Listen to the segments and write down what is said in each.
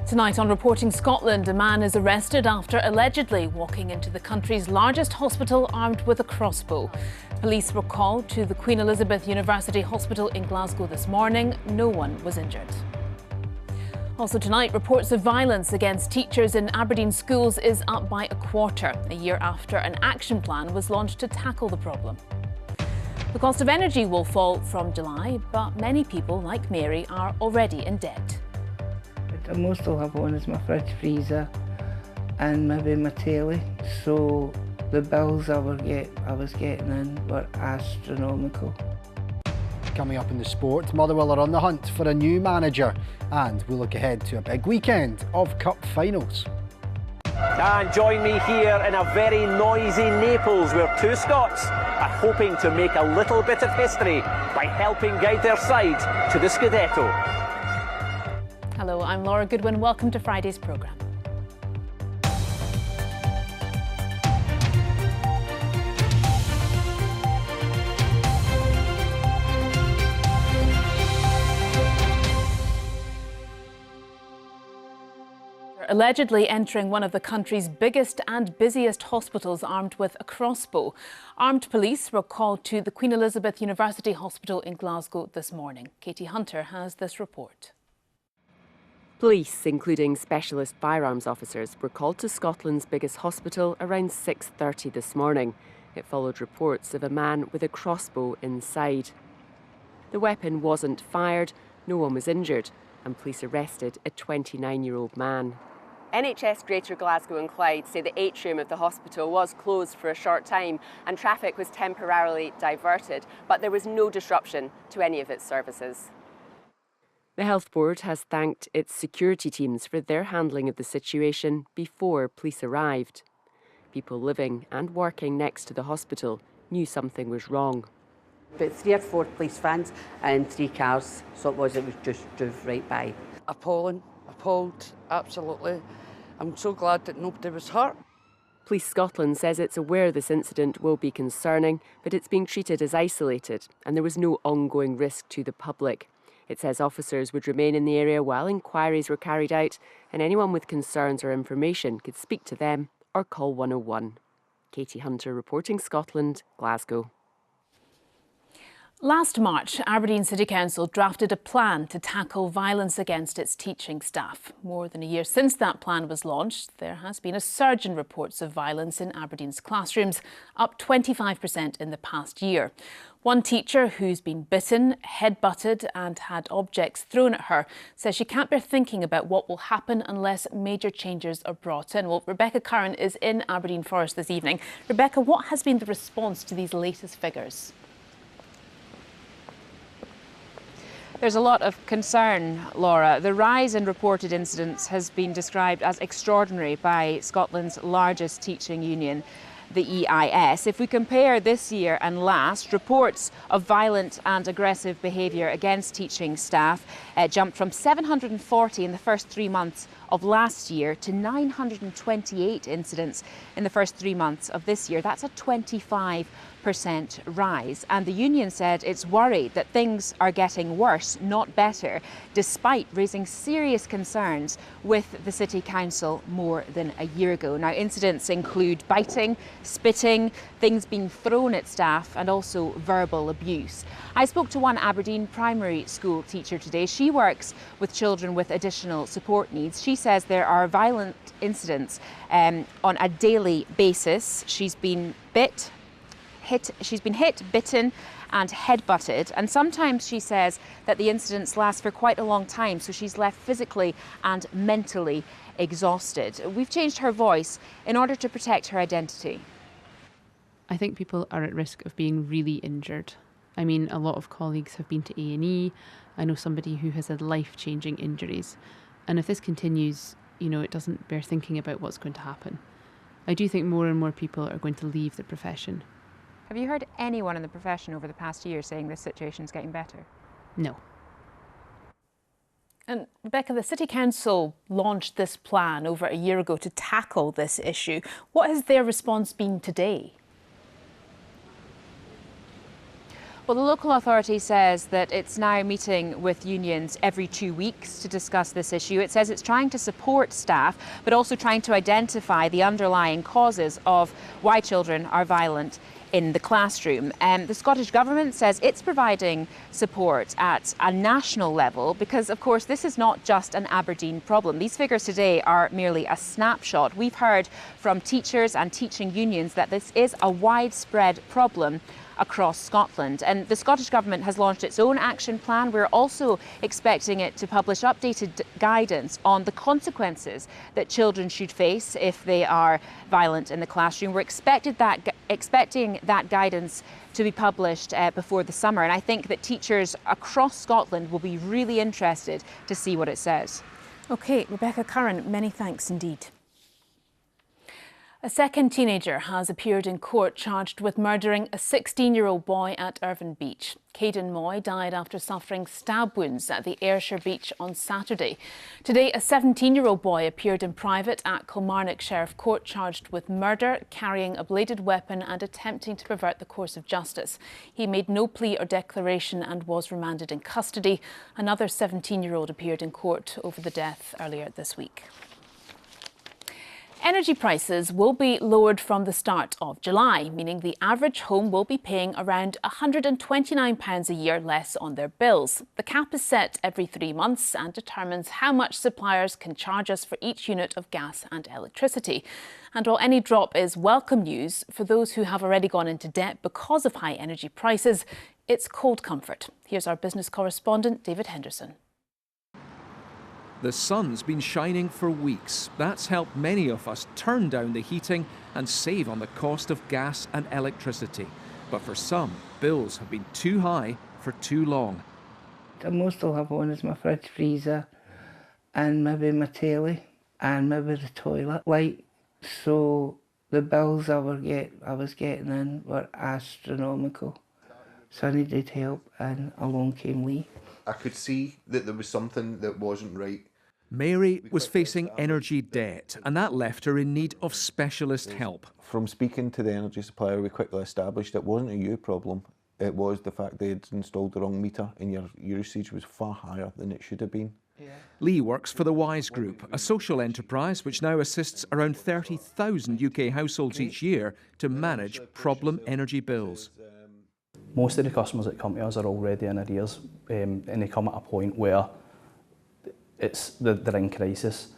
Tonight on Reporting Scotland, a man is arrested after allegedly walking into the country's largest hospital armed with a crossbow. Police were called to the Queen Elizabeth University Hospital in Glasgow this morning. No one was injured. Also tonight, reports of violence against teachers in Aberdeen schools is up by a quarter, a year after an action plan was launched to tackle the problem. The cost of energy will fall from July, but many people, like Mary, are already in debt. The most I'll have on is my fridge freezer and maybe my telly. So the bills I was getting in were astronomical. Coming up in the sport, Motherwell are on the hunt for a new manager, and we'll look ahead to a big weekend of cup finals. And join me here in a very noisy Naples, where two Scots are hoping to make a little bit of history by helping guide their side to the Scudetto. Hello, I'm Laura Goodwin. Welcome to Friday's programme. Allegedly entering one of the country's biggest and busiest hospitals armed with a crossbow. Armed police were called to the Queen Elizabeth University Hospital in Glasgow this morning. Katie Hunter has this report. Police, including specialist firearms officers, were called to Scotland's biggest hospital around 6:30 this morning. It followed reports of a man with a crossbow inside. The weapon wasn't fired, no one was injured, and police arrested a 29-year-old man. NHS Greater Glasgow and Clyde say the atrium of the hospital was closed for a short time and traffic was temporarily diverted, but there was no disruption to any of its services. The Health Board has thanked its security teams for their handling of the situation before police arrived. People living and working next to the hospital knew something was wrong. About 3 or 4 police vans and 3 cars, so it was just drove right by. Appalling, appalled, absolutely. I'm so glad that nobody was hurt. Police Scotland says it's aware this incident will be concerning, but it's being treated as isolated and there was no ongoing risk to the public. It says officers would remain in the area while inquiries were carried out, and anyone with concerns or information could speak to them or call 101. Katie Hunter, Reporting Scotland, Glasgow. Last March, Aberdeen City Council drafted a plan to tackle violence against its teaching staff. More than a year since that plan was launched, there has been a surge in reports of violence in Aberdeen's classrooms, up 25% in the past year. One teacher who's been bitten, headbutted and had objects thrown at her says she can't bear thinking about what will happen unless major changes are brought in. Well, Rebecca Curran is in Aberdeen for us this evening. Rebecca, what has been the response to these latest figures? There's a lot of concern, Laura. The rise in reported incidents has been described as extraordinary by Scotland's largest teaching union, the EIS. If we compare this year and last, reports of violent and aggressive behaviour against teaching staff jumped from 740 in the first 3 months of last year to 928 incidents in the first 3 months of this year. That's a 25% rise. And the union said it's worried that things are getting worse, not better, despite raising serious concerns with the City Council more than a year ago. Now, incidents include biting, spitting, things being thrown at staff and also verbal abuse. I spoke to one Aberdeen primary school teacher today. She works with children with additional support needs. She says there are violent incidents on a daily basis. She's been hit, bitten and headbutted, and sometimes she says that the incidents last for quite a long time, so she's left physically and mentally exhausted. We've changed her voice in order to protect her identity. I think people are at risk of being really injured. I mean, a lot of colleagues have been to A&E. I know somebody who has had life-changing injuries. And if this continues, it doesn't bear thinking about what's going to happen. I do think more and more people are going to leave the profession. Have you heard anyone in the profession over the past year saying this situation's getting better? No. And Rebecca, the City Council launched this plan over a year ago to tackle this issue. What has their response been today? Well, the local authority says that it's now meeting with unions every 2 weeks to discuss this issue. It says it's trying to support staff, but also trying to identify the underlying causes of why children are violent in the classroom. The Scottish Government says it's providing support at a national level because, of course, this is not just an Aberdeen problem. These figures today are merely a snapshot. We've heard from teachers and teaching unions that this is a widespread problem across Scotland. And the Scottish Government has launched its own action plan. We're also expecting it to publish updated guidance on the consequences that children should face if they are violent in the classroom. We're expecting that guidance to be published before the summer. And I think that teachers across Scotland will be really interested to see what it says. OK, Rebecca Curran, many thanks indeed. A second teenager has appeared in court charged with murdering a 16-year-old boy at Irvine Beach. Caden Moy died after suffering stab wounds at the Ayrshire beach on Saturday. Today, a 17-year-old boy appeared in private at Kilmarnock Sheriff Court charged with murder, carrying a bladed weapon and attempting to pervert the course of justice. He made no plea or declaration and was remanded in custody. Another 17-year-old appeared in court over the death earlier this week. Energy prices will be lowered from the start of July, meaning the average home will be paying around £129 a year less on their bills. The cap is set every 3 months and determines how much suppliers can charge us for each unit of gas and electricity. And while any drop is welcome news, for those who have already gone into debt because of high energy prices, it's cold comfort. Here's our business correspondent, David Henderson. The sun's been shining for weeks. That's helped many of us turn down the heating and save on the cost of gas and electricity. But for some, bills have been too high for too long. The most I'll have on is my fridge, freezer, and maybe my telly, and maybe the toilet light. So the bills I was getting in were astronomical. So I needed help, and along came Lee. I could see that there was something that wasn't right. Mary was facing energy debt, and that left her in need of specialist help. From speaking to the energy supplier, we quickly established it wasn't a you problem. It was the fact they had installed the wrong meter and your usage was far higher than it should have been. Lee works for the Wise Group, a social enterprise which now assists around 30,000 UK households each year to manage problem energy bills. Most of the customers that come to us are already in arrears, and they come at a point where they're in crisis.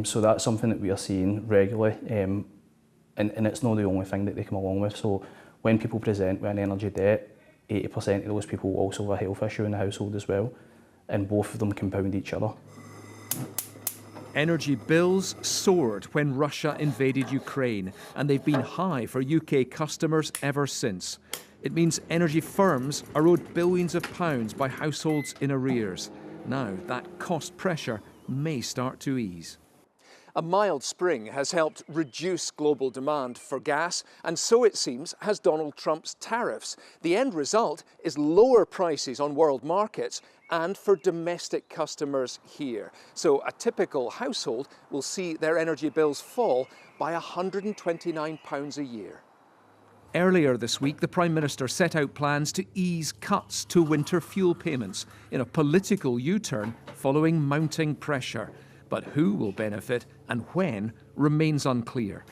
So that's something that we are seeing regularly, and it's not the only thing that they come along with. So when people present with an energy debt, 80% of those people will also have a health issue in the household as well, and both of them compound each other. Energy bills soared when Russia invaded Ukraine, and they've been high for UK customers ever since. It means energy firms are owed billions of pounds by households in arrears. Now that cost pressure may start to ease. A mild spring has helped reduce global demand for gas, and so it seems has Donald Trump's tariffs. The end result is lower prices on world markets and for domestic customers here. So a typical household will see their energy bills fall by £129 a year. Earlier this week, the Prime Minister set out plans to ease cuts to winter fuel payments in a political U-turn following mounting pressure. But who will benefit and when remains unclear.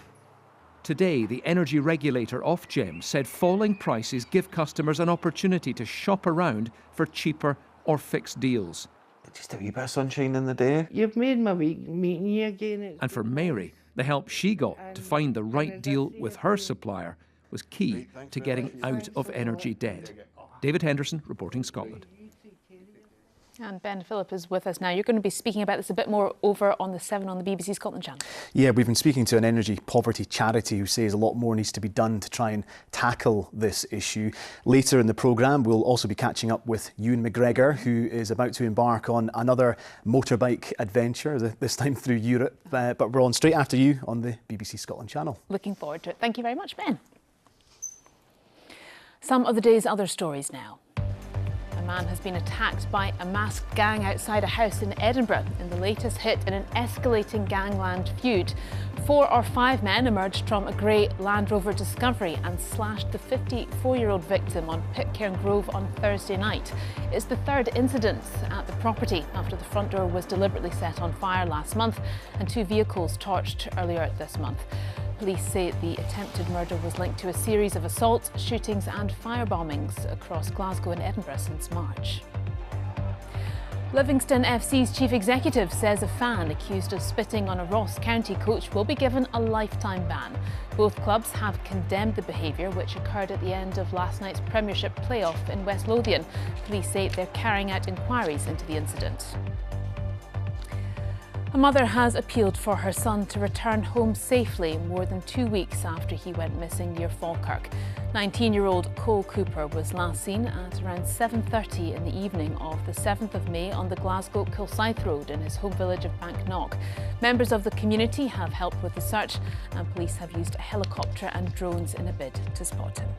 Today, the energy regulator Ofgem said falling prices give customers an opportunity to shop around for cheaper or fixed deals. Just a wee bit of sunshine in the day. You've made my week meeting you again. And for Mary, the help she got to find the right deal with her supplier was key to getting out of energy debt. David Henderson, reporting Scotland. And Ben Phillip is with us now. You're going to be speaking about this a bit more over on the 7 on the BBC Scotland channel. Yeah, we've been speaking to an energy poverty charity who says a lot more needs to be done to try and tackle this issue. Later in the programme, we'll also be catching up with Ewan McGregor, who is about to embark on another motorbike adventure, this time through Europe. But we're on straight after you on the BBC Scotland channel. Looking forward to it. Thank you very much, Ben. Some of the day's other stories now. A man has been attacked by a masked gang outside a house in Edinburgh in the latest hit in an escalating gangland feud. 4 or 5 men emerged from a grey Land Rover Discovery and slashed the 54-year-old victim on Pitcairn Grove on Thursday night. It's the third incident at the property after the front door was deliberately set on fire last month and 2 vehicles torched earlier this month. Police say the attempted murder was linked to a series of assaults, shootings and firebombings across Glasgow and Edinburgh since March. Livingston FC's chief executive says a fan accused of spitting on a Ross County coach will be given a lifetime ban. Both clubs have condemned the behaviour, which occurred at the end of last night's Premiership playoff in West Lothian. Police say they're carrying out inquiries into the incident. A mother has appealed for her son to return home safely more than 2 weeks after he went missing near Falkirk. 19-year-old Cole Cooper was last seen at around 7:30 in the evening of the 7th of May on the Glasgow-Kilsyth Road in his home village of Banknock. Members of the community have helped with the search and police have used a helicopter and drones in a bid to spot him.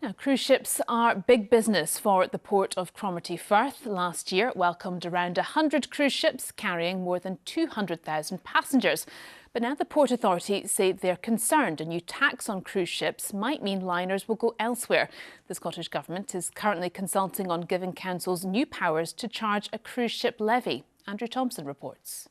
Now, cruise ships are big business for the port of Cromarty Firth. Last year, it welcomed around 100 cruise ships carrying more than 200,000 passengers. But now the Port Authority say they're concerned a new tax on cruise ships might mean liners will go elsewhere. The Scottish Government is currently consulting on giving councils new powers to charge a cruise ship levy. Andrew Thompson reports.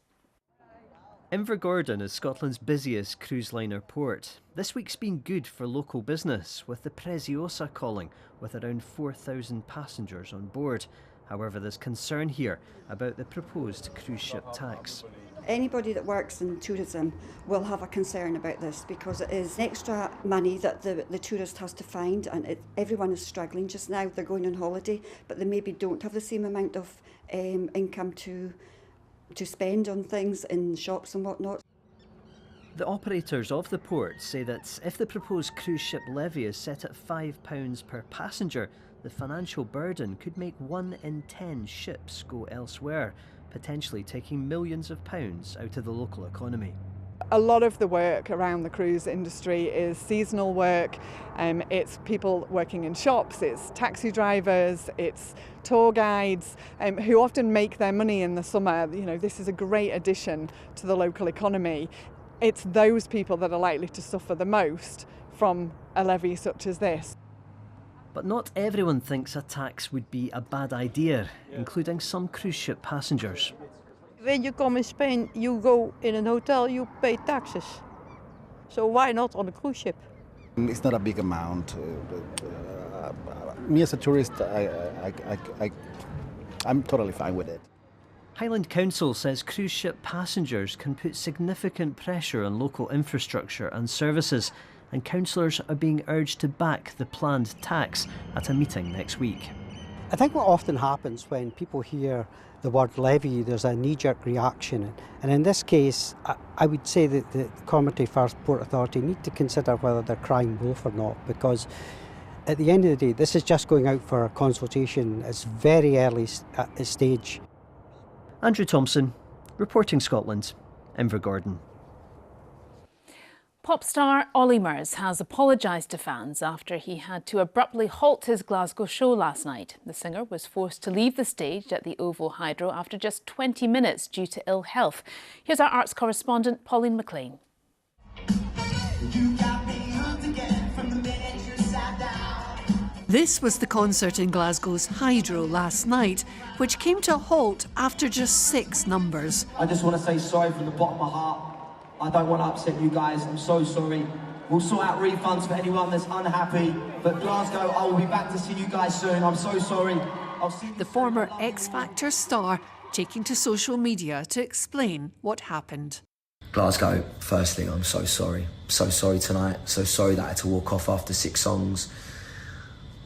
Invergordon is Scotland's busiest cruise liner port. This week's been good for local business, with the Preziosa calling, with around 4,000 passengers on board. However, there's concern here about the proposed cruise ship tax. Anybody that works in tourism will have a concern about this because it is extra money that the tourist has to find, and everyone is struggling just now. They're going on holiday, but they maybe don't have the same amount of income to spend on things in shops and whatnot. The operators of the port say that if the proposed cruise ship levy is set at £5 per passenger, the financial burden could make 1 in 10 ships go elsewhere, potentially taking millions of pounds out of the local economy. A lot of the work around the cruise industry is seasonal work. It's people working in shops, it's taxi drivers, it's tour guides who often make their money in the summer. You know, this is a great addition to the local economy. It's those people that are likely to suffer the most from a levy such as this. But not everyone thinks a tax would be a bad idea, including some cruise ship passengers. When you come in Spain, you go in a hotel, you pay taxes. So why not on a cruise ship? It's not a big amount. Me as a tourist, I'm totally fine with it. Highland Council says cruise ship passengers can put significant pressure on local infrastructure and services, and councillors are being urged to back the planned tax at a meeting next week. I think what often happens when people hear the word levy, there's a knee-jerk reaction. And in this case, I would say that the Cromarty Firth Port Authority need to consider whether they're crying wolf or not, because at the end of the day, this is just going out for a consultation. It's very early stage. Andrew Thompson, reporting Scotland, Invergordon. Pop star Ollie Murs has apologised to fans after he had to abruptly halt his Glasgow show last night. The singer was forced to leave the stage at the OVO Hydro after just 20 minutes due to ill health. Here's our arts correspondent, Pauline McLean. This was the concert in Glasgow's Hydro last night, which came to a halt after just 6 numbers. I just want to say sorry from the bottom of my heart. I don't want to upset you guys, I'm so sorry. We'll sort out refunds for anyone that's unhappy. But Glasgow, I will be back to see you guys soon. I'm so sorry. I'll see you. The former X Factor star taking to social media to explain what happened. Glasgow, firstly, I'm so sorry. So sorry tonight. So sorry that I had to walk off after 6 songs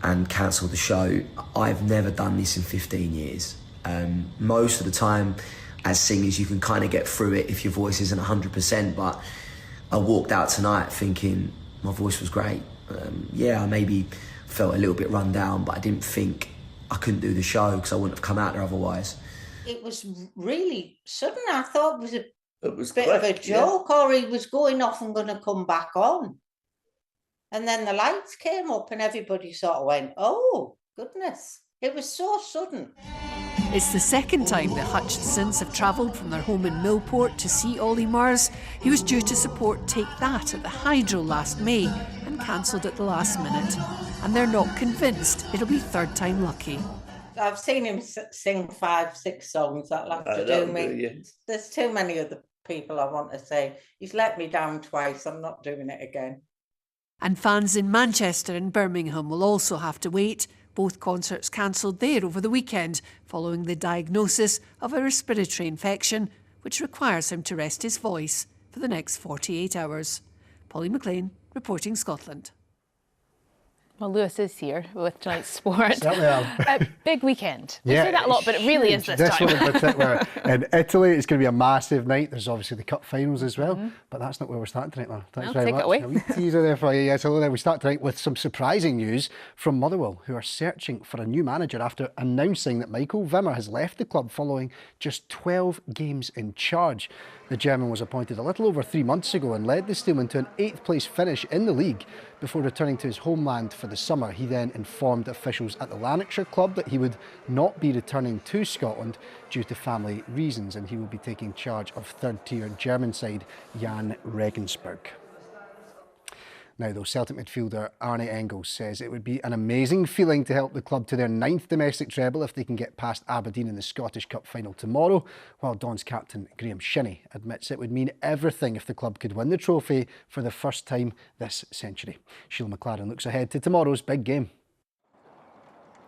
and cancel the show. I've never done this in 15 years. Most of the time, as singers, you can kind of get through it if your voice isn't 100%, but I walked out tonight thinking my voice was great. Yeah, I maybe felt a little bit run down, but I didn't think I couldn't do the show because I wouldn't have come out there otherwise. It was really sudden. I thought it was a bit quick, of a joke, or he was going off and going to come back on. And then the lights came up and everybody sort of went, oh, goodness. It was so sudden. It's the second time the Hutchinsons have travelled from their home in Millport to see Ollie Murs, who was due to support Take That at the Hydro last May and cancelled at the last minute. And they're not convinced it'll be third time lucky. I've seen him sing 5-6 songs. That'll have to do me. There's too many other people I want to say. He's let me down twice. I'm not doing it again. And fans in Manchester and Birmingham will also have to wait. Both concerts cancelled there over the weekend following the diagnosis of a respiratory infection, which requires him to rest his voice for the next 48 hours. Polly McLean, reporting Scotland. Well, Lewis is here with tonight's sport. Certainly am. A big weekend. We say that a lot, but it really is this time. This one in particular. In Italy, it's going to be a massive night. There's obviously the cup finals as well, but that's not where we're starting tonight, Laura. Thanks very much. Take it away. A wee teaser there for you. Yes, hello there. We start tonight with some surprising news from Motherwell, who are searching for a new manager after announcing that Michael Wimmer has left the club following just 12 games in charge. The German was appointed a little over 3 months ago and led the Steelmen to an 8th place finish in the league before returning to his homeland for the summer. He then informed officials at the Lanarkshire club that he would not be returning to Scotland due to family reasons, and he will be taking charge of third-tier German side Jan Regensburg. Now, though, Celtic midfielder Arne Engels says it would be an amazing feeling to help the club to their 9th domestic treble if they can get past Aberdeen in the Scottish Cup final tomorrow, while Don's captain Graham Shinnie admits it would mean everything if the club could win the trophy for the first time this century. Sheila McLaren looks ahead to tomorrow's big game.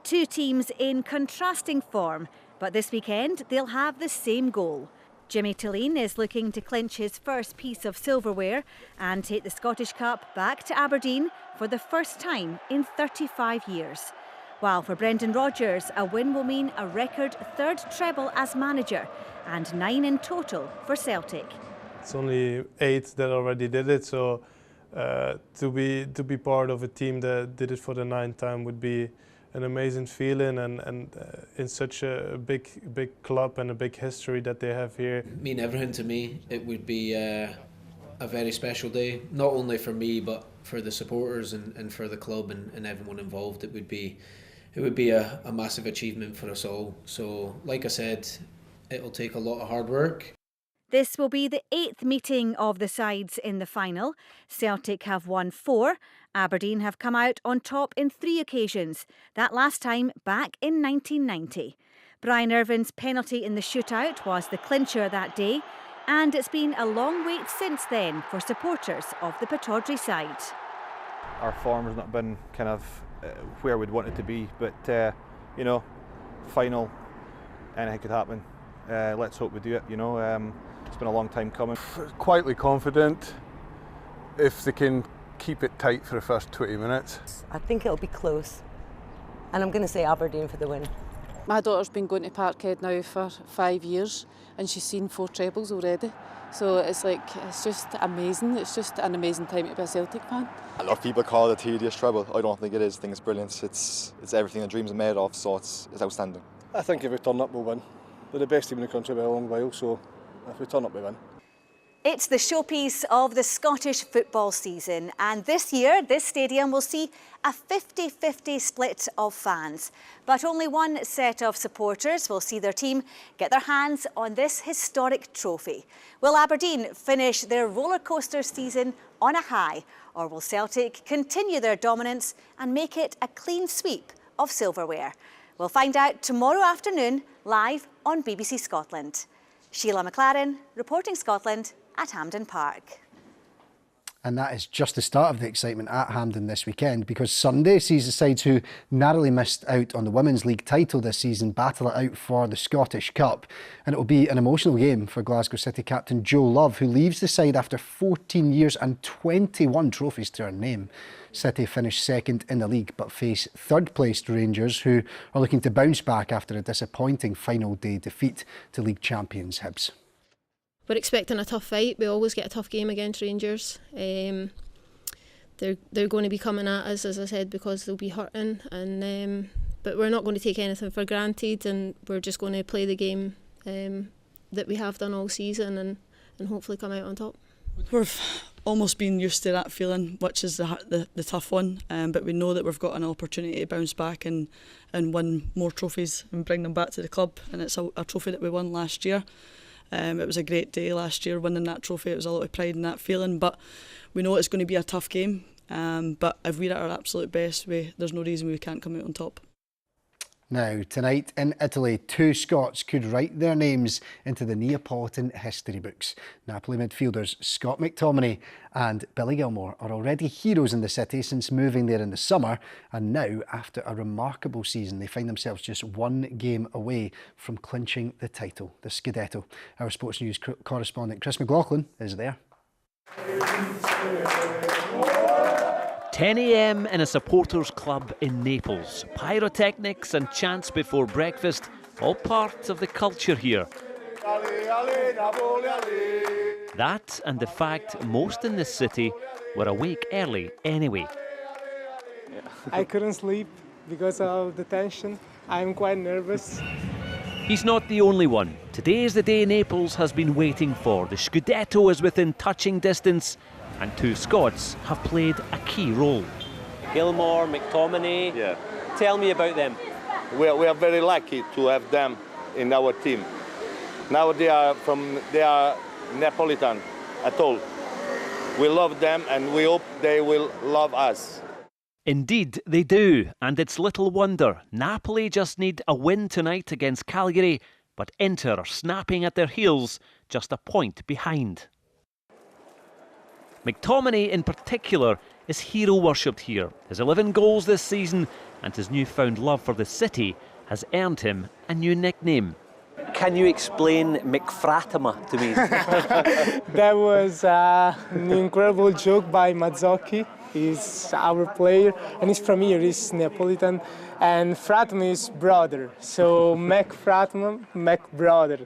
Two teams in contrasting form, but this weekend they'll have the same goal. Jimmy Tilleen is looking to clinch his first piece of silverware and take the Scottish Cup back to Aberdeen for the first time in 35 years. While for Brendan Rodgers, a win will mean a record third treble as manager and 9 in total for Celtic. It's only 8 that already did it, so to be part of a team that did it for the 9th time would be an amazing feeling, and in such a big club and a big history that they have here. Mean everything to me. It would be a very special day, not only for me but for the supporters and for the club and everyone involved. It would be a massive achievement for us all. So, like I said, it'll take a lot of hard work. This will be the 8th meeting of the sides in the final. Celtic have won 4. Aberdeen have come out on top in 3 occasions, that last time back in 1990. Brian Irvine's penalty in the shootout was the clincher that day, and it's been a long wait since then for supporters of the Pittodrie side. Our form has not been kind of where we'd want it to be, but you know, final, anything could happen. Let's hope we do it, you know. It's been a long time coming. Quietly confident if they can keep it tight for the first 20 minutes. I think it'll be close, and I'm going to say Aberdeen for the win. My daughter's been going to Parkhead now for 5 years and she's seen 4 trebles already. So it's just amazing. It's just an amazing time to be a Celtic fan. A lot of people call it a tedious treble. I don't think it is. I think it's brilliant. It's everything the dreams are made of, so it's outstanding. I think if we turn up, we'll win. They're the best team in the country by a long while, so if we turn up, we win. It's the showpiece of the Scottish football season, and this year this stadium will see a 50-50 split of fans. But only one set of supporters will see their team get their hands on this historic trophy. Will Aberdeen finish their rollercoaster season on a high, or will Celtic continue their dominance and make it a clean sweep of silverware? We'll find out tomorrow afternoon live on BBC Scotland. Sheila McLaren, reporting Scotland at Hampden Park. And that is just the start of the excitement at Hampden this weekend, because Sunday sees the sides who narrowly missed out on the Women's League title this season battle it out for the Scottish Cup. And it will be an emotional game for Glasgow City captain Jo Love, who leaves the side after 14 years and 21 trophies to her name. City finished second in the league but face third-placed Rangers, who are looking to bounce back after a disappointing final day defeat to league champions Hibs. We're expecting a tough fight. We always get a tough game against Rangers. They're going to be coming at us, as I said, because they'll be hurting. But we're not going to take anything for granted, and we're just going to play the game that we have done all season and hopefully come out on top. We've almost been used to that feeling, which is the tough one, but we know that we've got an opportunity to bounce back and win more trophies and bring them back to the club, and it's a trophy that we won last year. It was a great day last year winning that trophy. It was a lot of pride in that feeling, but we know it's going to be a tough game, but if we're at our absolute best, there's no reason we can't come out on top. Now, tonight in Italy, 2 Scots could write their names into the Neapolitan history books. Napoli midfielders Scott McTominay and Billy Gilmore are already heroes in the city since moving there in the summer, and now, after a remarkable season, they find themselves just 1 game away from clinching the title, the Scudetto. Our Sports News correspondent Chris McLaughlin is there. 10 a.m. in a supporters' club in Naples. Pyrotechnics and chants before breakfast, all part of the culture here. That and the fact most in this city were awake early anyway. I couldn't sleep because of the tension. I'm quite nervous. He's not the only one. Today is the day Naples has been waiting for. The Scudetto is within touching distance, and 2 Scots have played a key role. Gilmore, McTominay, tell me about them. We are very lucky to have them in our team. Now they are Neapolitan at all. We love them and we hope they will love us. Indeed, they do, and it's little wonder. Napoli just need a win tonight against Cagliari, but Inter are snapping at their heels, just a point behind. McTominay in particular is hero worshipped here. His 11 goals this season and his newfound love for the city has earned him a new nickname. Can you explain McFratima to me? That was an incredible joke by Mazzocchi. He's our player and he's from here, he's Neapolitan, and Fratima is brother, so McFratima, McBrother.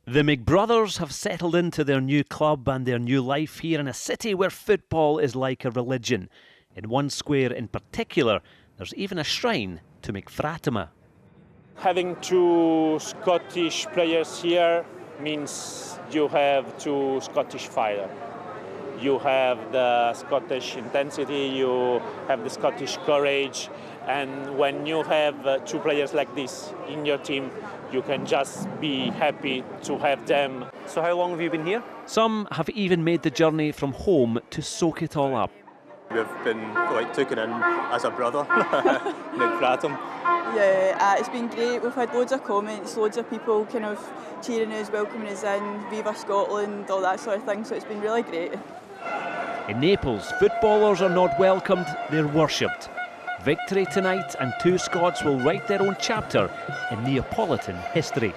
The McBrothers have settled into their new club and their new life here in a city where football is like a religion. In one square in particular, there's even a shrine to McFratima. Having 2 Scottish players here means you have 2 Scottish fire. You have the Scottish intensity, you have the Scottish courage, and when you have 2 players like this in your team, you can just be happy to have them. So how long have you been here? Some have even made the journey from home to soak it all up. We've been taken in as a brother, Nick Fratham. Yeah, it's been great. We've had loads of comments, loads of people kind of cheering us, welcoming us in, Viva Scotland, all that sort of thing, so it's been really great. In Naples, footballers are not welcomed, they're worshipped. Victory tonight and 2 Scots will write their own chapter in Neapolitan history.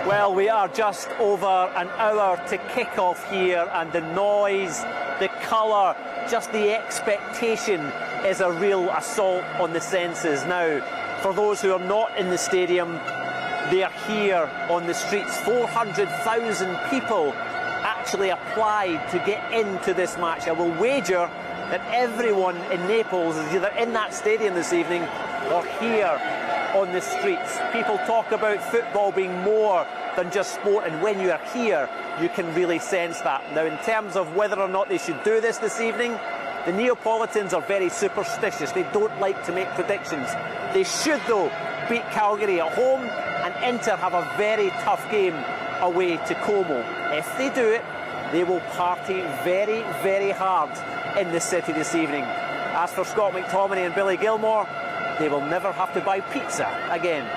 Well, we are just over an hour to kick off here, and the noise, the colour, just the expectation is a real assault on the senses. Now, for those who are not in the stadium, they are here on the streets. 400,000 people actually applied to get into this match. I will wager that everyone in Naples is either in that stadium this evening or here on the streets. People talk about football being more than just sport, and when you are here, you can really sense that. Now, in terms of whether or not they should do this evening, the Neapolitans are very superstitious. They don't like to make predictions. They should, though, beat Cagliari at home and Inter have a very tough game away to Como. If they do it, they will party very, very hard in the city this evening. As for Scott McTominay and Billy Gilmore, they will never have to buy pizza again.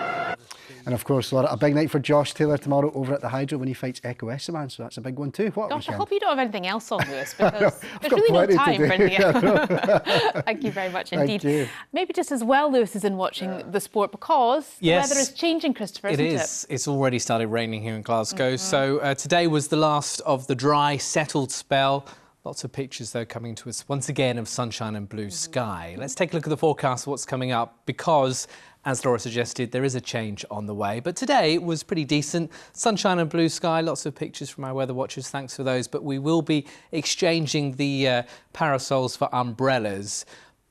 And of course, Laura, a big night for Josh Taylor tomorrow over at the Hydro when he fights Echo Esteban, so that's a big one too. What Gosh, weekend. I hope you don't have anything else on, Lewis, because there's really no time for anything else. Thank you very much indeed. Thank you. Maybe just as well, Lewis, is in watching the sport because the weather is changing, Christopher, isn't it? It is. It's already started raining here in Glasgow. So today was the last of the dry, settled spell. Lots of pictures, though, coming to us once again of sunshine and blue sky. Let's take a look at the forecast, what's coming up, because, as Laura suggested, there is a change on the way. But today was pretty decent. Sunshine and blue sky, lots of pictures from our weather watchers. Thanks for those. But we will be exchanging the parasols for umbrellas.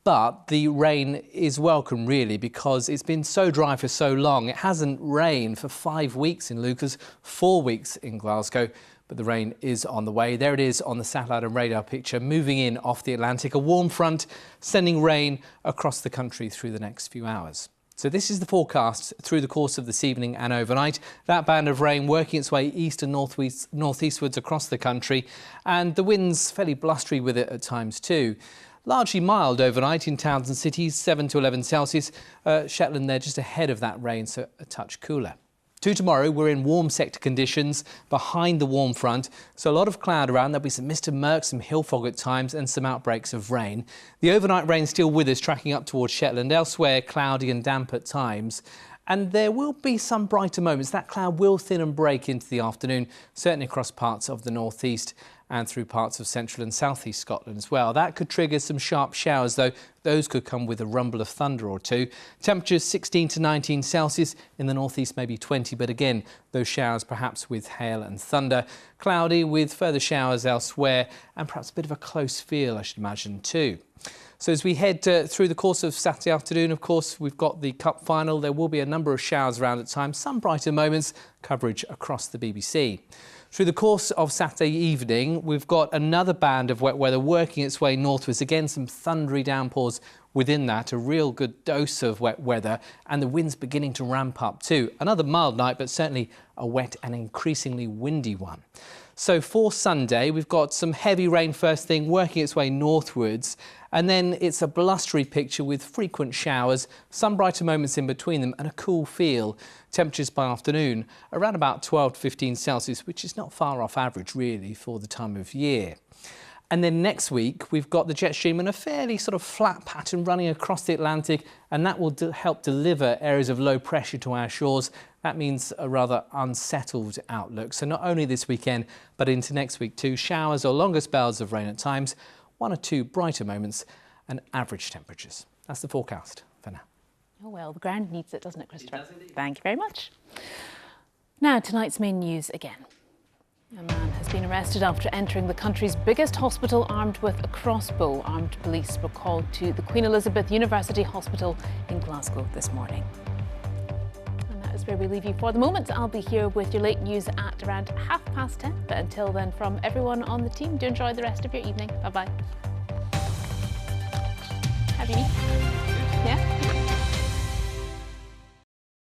But the rain is welcome, really, because it's been so dry for so long. It hasn't rained for 5 weeks in Lucas, 4 weeks in Glasgow. but the rain is on the way. There it is on the satellite and radar picture, moving in off the Atlantic. A warm front sending rain across the country through the next few hours. So this is the forecast through the course of this evening and overnight. That band of rain working its way east and northeastwards across the country, and the winds fairly blustery with it at times too. Largely mild overnight in towns and cities, 7 to 11 Celsius. Shetland there just ahead of that rain, so a touch cooler. To tomorrow, we're in warm sector conditions behind the warm front, so a lot of cloud around. There'll be some mist and murk, some hill fog at times and some outbreaks of rain. The overnight rain still with us, tracking up towards Shetland. Elsewhere, cloudy and damp at times. And there will be some brighter moments. That cloud will thin and break into the afternoon, certainly across parts of the northeast and through parts of central and southeast Scotland as well. That could trigger some sharp showers, though. Those could come with a rumble of thunder or two. Temperatures 16 to 19 Celsius. In the northeast, maybe 20. But again, those showers perhaps with hail and thunder. Cloudy with further showers elsewhere and perhaps a bit of a close feel, I should imagine, too. So as we head through the course of Saturday afternoon, of course, we've got the Cup final. There will be a number of showers around at times, some brighter moments, coverage across the BBC. Through the course of Saturday evening, we've got another band of wet weather working its way northwards. Again, some thundery downpours within that, a real good dose of wet weather, and the winds beginning to ramp up too. Another mild night, but certainly a wet and increasingly windy one. So for Sunday, we've got some heavy rain first thing working its way northwards, and then it's a blustery picture with frequent showers, some brighter moments in between them and a cool feel. Temperatures by afternoon around about 12 to 15 Celsius, which is not far off average really for the time of year. And then next week, we've got the jet stream in a fairly sort of flat pattern running across the Atlantic, and that will help deliver areas of low pressure to our shores. That means a rather unsettled outlook. So not only this weekend, but into next week too. Showers or longer spells of rain at times, 1 or 2 brighter moments and average temperatures. That's the forecast for now. Oh well, the ground needs it, doesn't it, Christopher? It does. Thank you very much. Now, tonight's main news again. A man has been arrested after entering the country's biggest hospital armed with a crossbow. Armed police were called to the Queen Elizabeth University Hospital in Glasgow this morning. And that is where we leave you for the moment. I'll be here with your late news at around 10:30. But until then, from everyone on the team, do enjoy the rest of your evening. Bye-bye.